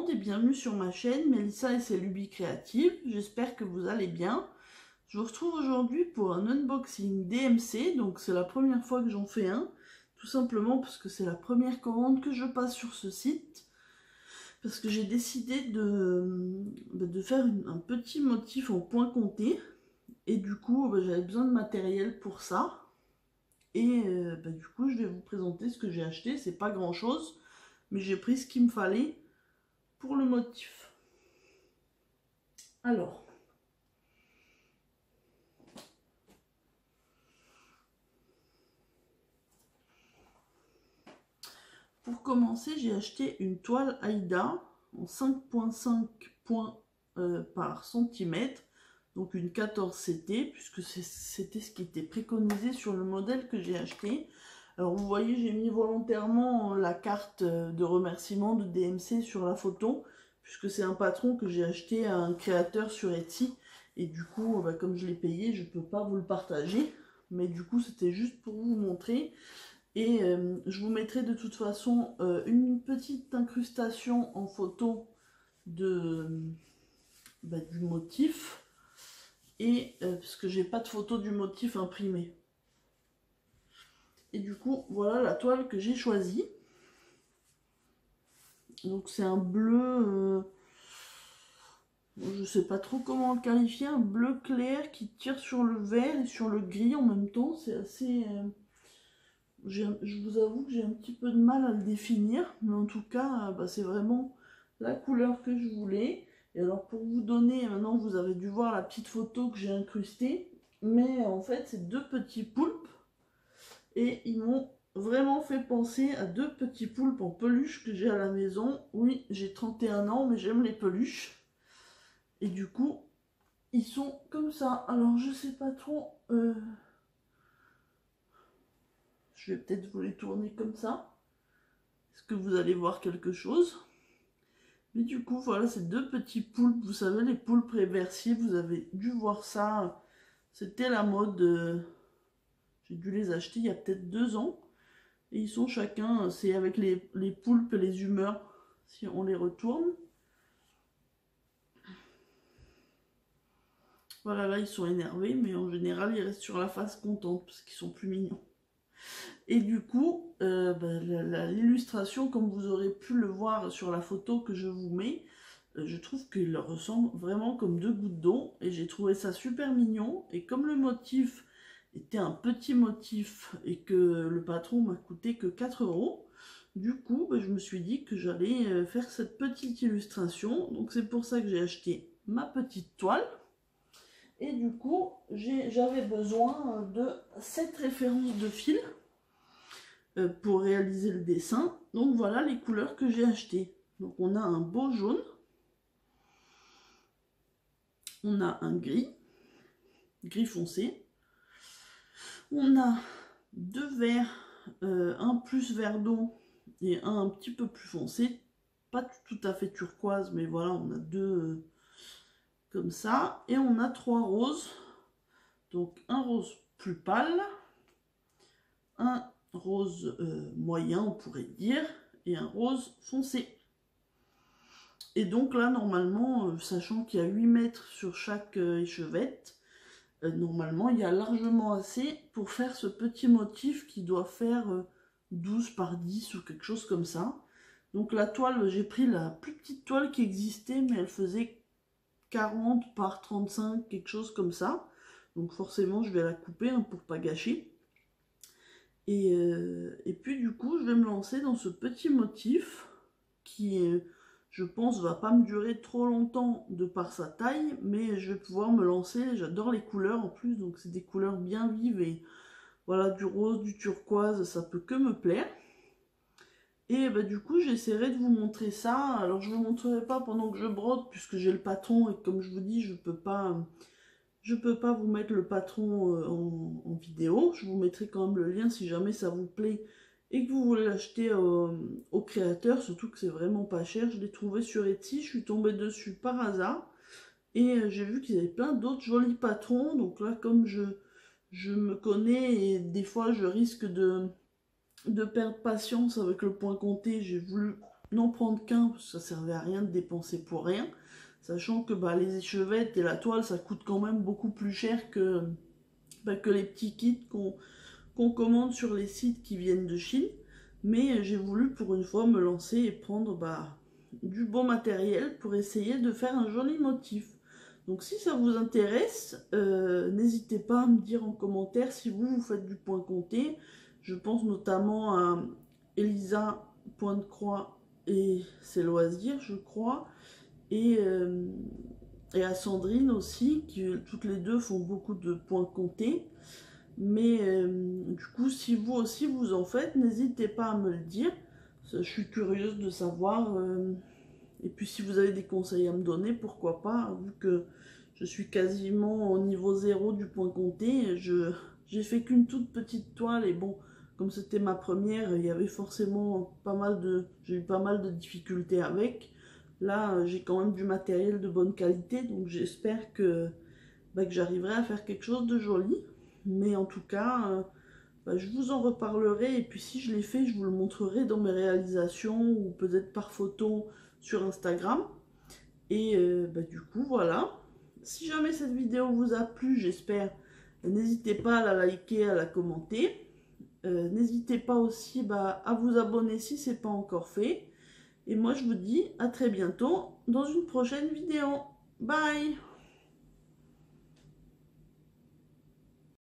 monde et bienvenue sur ma chaîne Mélissa et ses lubies créatives. J'espère que vous allez bien. Je vous retrouve aujourd'hui pour un unboxing DMC, donc c'est la première fois que j'en fais un, tout simplement parce que c'est la première commande que je passe sur ce site, parce que j'ai décidé de faire un petit motif en point compté, et du coup j'avais besoin de matériel pour ça, et du coup je vais vous présenter ce que j'ai acheté. C'est pas grand chose, mais j'ai pris ce qu'il me fallait pour le motif. Alors, pour commencer, j'ai acheté une toile Aïda en 5,5 points par centimètre, donc une 14 CT, puisque c'était ce qui était préconisé sur le modèle que j'ai acheté. Alors vous voyez, j'ai mis volontairement la carte de remerciement de DMC sur la photo, puisque c'est un patron que j'ai acheté à un créateur sur Etsy, et du coup, comme je l'ai payé, je ne peux pas vous le partager, mais du coup c'était juste pour vous montrer. Et je vous mettrai de toute façon une petite incrustation en photo du motif, et parce que j'ai pas de photo du motif imprimée. Et du coup, voilà la toile que j'ai choisie. Donc c'est un bleu, je sais pas trop comment le qualifier, un bleu clair qui tire sur le vert et sur le gris en même temps. C'est assez... je vous avoue que j'ai un petit peu de mal à le définir, mais en tout cas, c'est vraiment la couleur que je voulais. Et alors pour vous donner, maintenant vous avez dû voir la petite photo que j'ai incrustée, mais en fait c'est deux petits poulpes, et ils m'ont vraiment fait penser à deux petits poulpes en peluche que j'ai à la maison. Oui, j'ai 31 ans, mais j'aime les peluches. Et du coup, ils sont comme ça. Alors je sais pas trop... Je vais peut-être vous les tourner comme ça. Est-ce que vous allez voir quelque chose? Mais du coup, voilà, ces deux petits poulpes. Vous savez, les poulpes réversiers, vous avez dû voir ça. C'était la mode. J'ai dû les acheter il y a peut-être 2 ans. Et ils sont chacun, c'est avec les poulpes et les humeurs, si on les retourne. Voilà, là, ils sont énervés, mais en général, ils restent sur la face contente, parce qu'ils sont plus mignons. Et du coup, l'illustration, comme vous aurez pu le voir sur la photo que je vous mets, je trouve qu'il leur ressemble vraiment comme deux gouttes d'eau, et j'ai trouvé ça super mignon. Et comme le motif était un petit motif et que le patron m'a coûté que 4 €, du coup je me suis dit que j'allais faire cette petite illustration. Donc c'est pour ça que j'ai acheté ma petite toile, et du coup j'avais besoin de 7 références de fil pour réaliser le dessin. Donc voilà les couleurs que j'ai achetées. Donc on a un beau jaune, on a un gris foncé, on a deux verts, un plus vert d'eau et un petit peu plus foncé, pas tout à fait turquoise, mais voilà, on a deux comme ça, et on a 3 roses. Donc un rose plus pâle, un rose moyen on pourrait dire, et un rose foncé. Et donc là normalement, sachant qu'il y a 8 mètres sur chaque échevette, normalement il y a largement assez pour faire ce petit motif qui doit faire 12 par 10 ou quelque chose comme ça. Donc la toile, j'ai pris la plus petite toile qui existait, mais elle faisait 40 par 35, quelque chose comme ça. Donc forcément je vais la couper pour pas gâcher. Et puis du coup je vais me lancer dans ce petit motif qui je pense va pas me durer trop longtemps de par sa taille, mais je vais pouvoir me lancer. J'adore les couleurs en plus, donc c'est des couleurs bien vives, et voilà, du rose, du turquoise, ça peut que me plaire. Et du coup j'essaierai de vous montrer ça. Alors je ne vous montrerai pas pendant que je brode, puisque j'ai le patron, et comme je vous dis, je peux pas vous mettre le patron en vidéo. Je vous mettrai quand même le lien si jamais ça vous plaît et que vous voulez l'acheter au créateur, surtout que c'est vraiment pas cher. Je l'ai trouvé sur Etsy, je suis tombée dessus par hasard, et j'ai vu qu'ils avaient plein d'autres jolis patrons. Donc là, comme je me connais et des fois je risque de perdre patience avec le point compté, j'ai voulu n'en prendre qu'un, parce que ça servait à rien de dépenser pour rien. Sachant que les échevettes et la toile, ça coûte quand même beaucoup plus cher que les petits kits qu'on commande sur les sites qui viennent de Chine. Mais j'ai voulu pour une fois me lancer et prendre du bon matériel pour essayer de faire un joli motif. Donc si ça vous intéresse, n'hésitez pas à me dire en commentaire si vous faites du point compté. Je pense notamment à Elisa Point de Croix et ses loisirs, je crois, et à Sandrine aussi, qui toutes les deux font beaucoup de points comptés. Mais du coup, si vous aussi vous en faites, n'hésitez pas à me le dire. Je suis curieuse de savoir. Et puis si vous avez des conseils à me donner, pourquoi pas, vu que je suis quasiment au niveau 0 du point compté. J'ai fait qu'une toute petite toile et bon, comme c'était ma première, il y avait forcément j'ai eu pas mal de difficultés avec. Là, j'ai quand même du matériel de bonne qualité, donc j'espère que j'arriverai à faire quelque chose de joli. Mais en tout cas, je vous en reparlerai. Et puis si je l'ai fait, je vous le montrerai dans mes réalisations ou peut-être par photo sur Instagram. Et du coup, voilà. Si jamais cette vidéo vous a plu, j'espère, n'hésitez pas à la liker, à la commenter. N'hésitez pas aussi à vous abonner si ce n'est pas encore fait. Et moi, je vous dis à très bientôt dans une prochaine vidéo. Bye!